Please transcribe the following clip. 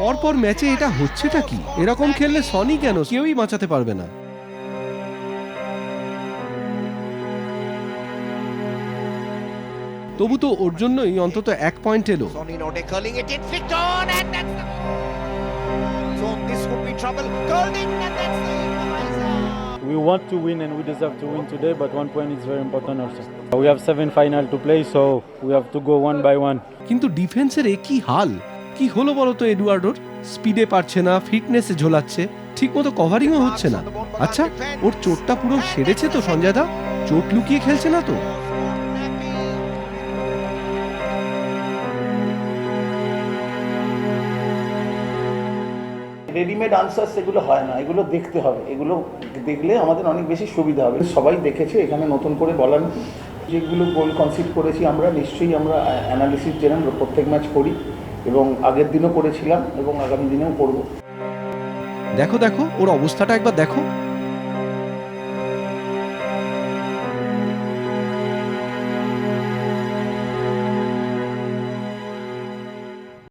পরপর ম্যাচে এটা হচ্ছেটা কি? এরকম খেললে সনি কেন কেউই বাঁচাতে পারবে না। তবু তো ওর জন্যই অন্তত 1 পয়েন্ট এলো। We want to win and we deserve to win today, but 1 point is very important also. We have 7 final to play, so we have to go one by one. কিন্তু ডিফেন্সের কি হাল, কি হলো বলো তো এডুয়ার্ডোর? স্পিডে পারছে না, ফিটনেসে ঝোলাচ্ছে, ঠিকমতো কভারিংও হচ্ছে না। আচ্ছা, ওর চোটটা পুরো সেরেছে তো সঞ্জয় দা? চোট লুকিয়ে খেলছে না তো? রেডিমেড আনসার সেগুলো হয় না, এগুলো দেখতে হবে, এগুলো দেখলে আমাদের অনেক বেশি সুবিধা হবে। সবাই দেখেছে, এখানে নতুন করে বলার যেগুলো গোল কনসিড করেছি আমরা, নিশ্চয়ই আমরা অ্যানালিসিস যেরকম প্রত্যেক ম্যাচ করি এবং আগের দিনও করেছিলাম এবং আগামী দিনেও করব। দেখো দেখো ওর অবস্থাটা একবার দেখো।